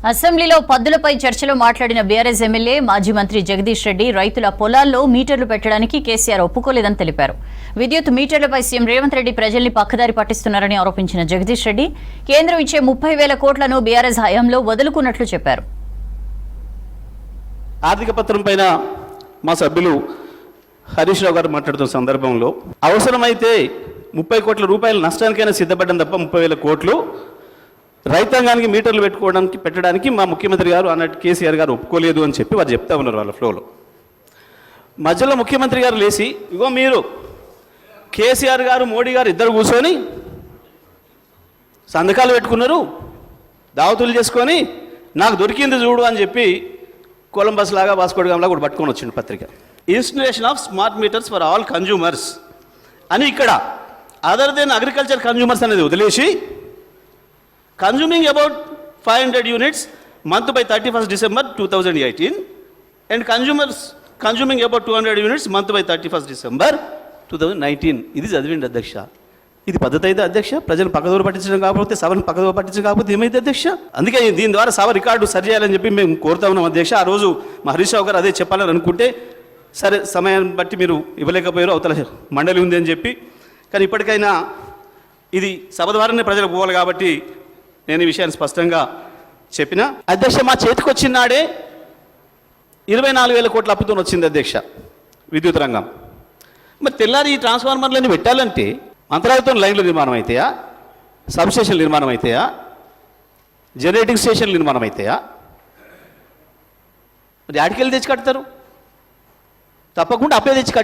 అసెంబ్లీలో పద్దులపై చర్చలో మాట్లాడిన బీఆర్ఎస్ ఎమ్మెల్యే మాజీ మంత్రి జగదీష్ రెడ్డి రైతుల పొలాల్లో మీటర్లు పెట్టడానికి కేసీఆర్ ఒప్పుకోలేదని తెలిపారు. విద్యుత్ మీటర్లపై సీఎం రేవంత్ రెడ్డి ప్రజల్ని పక్కదారి పట్టిస్తున్నారని ఆరోపించిన జగదీష్ రెడ్డి కేంద్రం ఇచ్చే 30,000 కోట్లను బీఆర్ఎస్ హయాంలో వదులుకున్నట్లు చెప్పారు. ఆర్థిక పత్రం పైన మా సభ్యులు హరీష్ రావు గారు మాట్లాడుతున్న సందర్భంలో అవసరమైతే 30 కోట్ల రూపాయల నష్టానికైనా సిద్ధపడ్డం తప్ప 30,000 కోట్లు రైతాంగానికి మీటర్లు పెట్టడానికి మా ముఖ్యమంత్రి గారు అన్నట్టు కేసీఆర్ గారు ఒప్పుకోలేదు అని చెప్పి వారు చెప్తా ఉన్నారు వాళ్ళ ఫ్లోలో. మధ్యలో ముఖ్యమంత్రి గారు లేచి ఇగో మీరు కేసీఆర్ గారు మోడీ గారు ఇద్దరు కూర్చొని సంతకాలు పెట్టుకున్నారు, దావతులు చేసుకొని నాకు దొరికింది చూడు అని చెప్పి కొలంబస్ లాగా వాస్కోడిగాంలా కూడా పట్టుకొని వచ్చిండు పత్రిక. Installation of smart meters for all consumers అని ఇక్కడ అదర్ దెన్ అగ్రికల్చర్ కన్జ్యూమర్స్ అనేది వదిలేసి consuming about 500 units month by 31st December 2018 and consumers consuming about 200 units month by 31st December 2019. ఇది చదివిండి అధ్యక్ష. ఇది పద్ధతి అయితే అధ్యక్ష? ప్రజలు పక్కదోరు పట్టించడం కాకపోతే సభను పక్కదోరు పట్టించడం కాకపోతే ఏమైతే అధ్యక్ష? అందుకే దీని ద్వారా సభ రికార్డు సరి చేయాలని చెప్పి మేము కోరుతా ఉన్నాం అధ్యక్ష. ఆ రోజు మా హరీష్ రావు గారు అదే చెప్పాలని అనుకుంటే సరే సమయాన్ని బట్టి మీరు ఇవ్వలేకపోయారు, అవతల మండలి ఉంది అని చెప్పి. కానీ ఇప్పటికైనా ఇది సభ ద్వారానే ప్రజలకు పోవాలి కాబట్టి నేను ఈ విషయాన్ని స్పష్టంగా చెప్పిన. అధ్యక్ష మా చేతికి వచ్చిన నాడే 24,000 కోట్ల అప్పుతో వచ్చింది అధ్యక్ష విద్యుత్ రంగం. మరి తెల్లారి ఈ ట్రాన్స్ఫార్మర్లన్నీ పెట్టాలంటే అంతరాలతో లైన్లు నిర్మాణం అవుతాయా, సబ్స్టేషన్లు నిర్మాణం అవుతాయా, జనరేటింగ్ స్టేషన్లు నిర్మాణం అవుతాయా? మరి ఆడికెళ్ళి తెచ్చి కడతారు? తప్పకుండా అప్పే తెచ్చి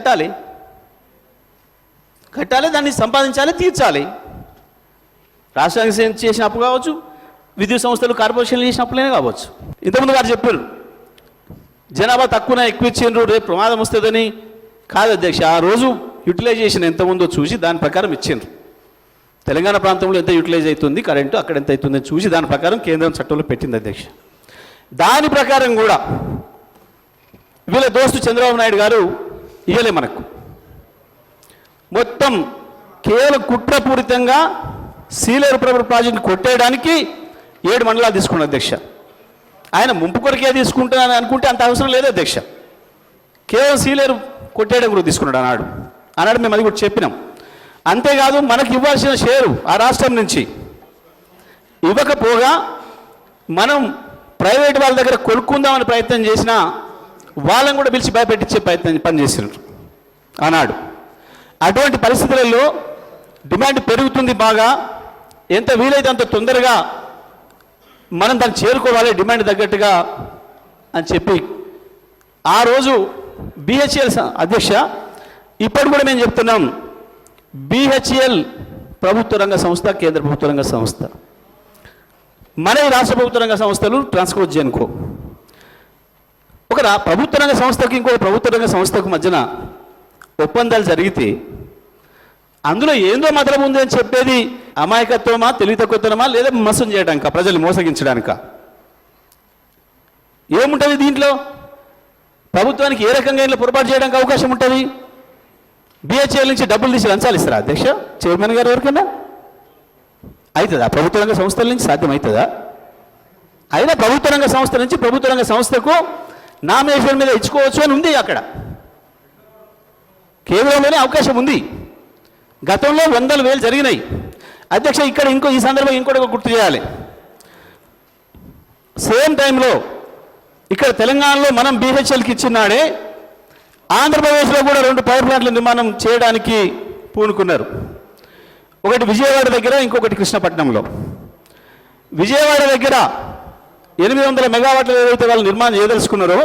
కట్టాలి, దాన్ని సంపాదించాలి, తీర్చాలి. రాష్ట్రానికి చేసిన అప్పు కావచ్చు, విద్యుత్ సంస్థలు కార్పొరేషన్లు చేసిన అప్పులనే కావచ్చు. ఇంతకుముందు గారు చెప్పారు జనాభా తక్కువ ఎక్కువ ఇచ్చిండ్రు రేపు ప్రమాదం వస్తుందని. కాదు అధ్యక్ష, ఆ రోజు యూటిలైజేషన్ ఎంత ఉందో చూసి దాని ప్రకారం ఇచ్చిండ్రు. తెలంగాణ ప్రాంతంలో ఎంత యూటిలైజ్ అవుతుంది కరెంటు, అక్కడ ఎంత అవుతుందని చూసి దాని ప్రకారం కేంద్రం చట్టంలో పెట్టింది అధ్యక్ష. దాని ప్రకారం కూడా వీళ్ళ దోస్తు చంద్రబాబు నాయుడు గారు ఇవ్వలే మనకు. మొత్తం కేవలం కుట్రపూరితంగా సీలేరు ప్రాజెక్టు కొట్టేయడానికి 7 మండలాలు తీసుకున్నాడు అధ్యక్ష. ఆయన ముంపు కొరకే తీసుకుంటానని అనుకుంటే అంత అవసరం లేదు అధ్యక్ష. కేవలం సీలేరు కొట్టేయడం కూడా తీసుకున్నాడు ఆనాడు మేము అది కూడా చెప్పినాం. అంతేకాదు మనకు ఇవ్వాల్సిన షేరు ఆ రాష్ట్రం నుంచి ఇవ్వకపోగా మనం ప్రైవేట్ వాళ్ళ దగ్గర కొనుక్కుందామని ప్రయత్నం చేసినా వాళ్ళని కూడా పిలిచి భయపెట్టించే పనిచేసినారు ఆనాడు. అటువంటి పరిస్థితులలో డిమాండ్ పెరుగుతుంది బాగా, ఎంత వీలైతే అంత తొందరగా మనం దాన్ని చేరుకోవాలి డిమాండ్ తగ్గట్టుగా అని చెప్పి ఆ రోజు BHEL అధ్యక్ష ఇప్పటి కూడా మేము చెప్తున్నాం, BHEL ప్రభుత్వ రంగ సంస్థ, కేంద్ర ప్రభుత్వ రంగ సంస్థ, మన రాష్ట్ర ప్రభుత్వ రంగ సంస్థలు ట్రాన్స్కో జెన్కో. ఒక ప్రభుత్వ రంగ సంస్థకి ఇంకో ప్రభుత్వ రంగ సంస్థకు మధ్యన ఒప్పందాలు జరిగితే అందులో ఏందో మతలం ఉంది అని చెప్పేది అమాయకత్వమా, తెలివి తక్కువతనమా, లేదా మోసం చేయడానిక, ప్రజలు మోసగించడానిక? ఏముంటుంది దీంట్లో? ప్రభుత్వానికి ఏ రకంగా ఇంట్లో పొరపాటు చేయడానికి అవకాశం ఉంటుంది? BHEL నుంచి డబ్బులు తీసి లంచాలు ఇస్తారా అధ్యక్ష చైర్మన్ గారు ఎవరికైనా? అవుతుందా? ప్రభుత్వ రంగ సంస్థల నుంచి సాధ్యమవుతుందా? అయినా ప్రభుత్వ రంగ సంస్థ నుంచి ప్రభుత్వ రంగ సంస్థకు నామినేషన్ మీద ఇచ్చుకోవచ్చు అని ఉంది అక్కడ, కేంద్రంలోనే అవకాశం ఉంది. గతంలో 100,000 జరిగినాయి అధ్యక్ష. ఇక్కడ ఈ సందర్భంగా ఇంకోటి గుర్తు చేయాలి. సేమ్ టైంలో ఇక్కడ తెలంగాణలో మనం BHELకి ఇచ్చినాడే ఆంధ్రప్రదేశ్లో కూడా 2 పవర్ ప్లాంట్ల నిర్మాణం చేయడానికి పూనుకున్నారు. ఒకటి విజయవాడ దగ్గర, ఇంకొకటి కృష్ణపట్నంలో. విజయవాడ దగ్గర 800 మెగావాట్లు ఏదైతే వాళ్ళు నిర్మాణం చేయదలుచుకున్నారో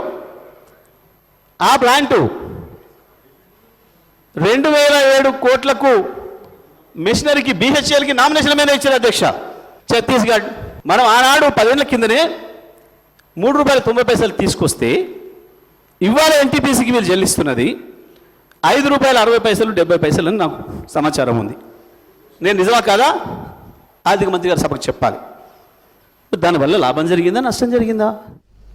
ఆ ప్లాంటు 2,007 కోట్లకు మిషనరీకి BHELకి నామినేషన్ మీద ఇచ్చారు అధ్యక్ష. ఛత్తీస్గఢ్ మనం ఆనాడు 10 ఏళ్ల కిందనే ₹3.90 తీసుకొస్తే ఇవాళ NTPCకి వీళ్ళు చెల్లిస్తున్నది ₹5.60 70 అని నాకు సమాచారం ఉంది. నేను నిజమా కాదా ఆర్థిక మంత్రి గారు సభకు చెప్పాలి. దానివల్ల లాభం జరిగిందా, నష్టం జరిగిందా?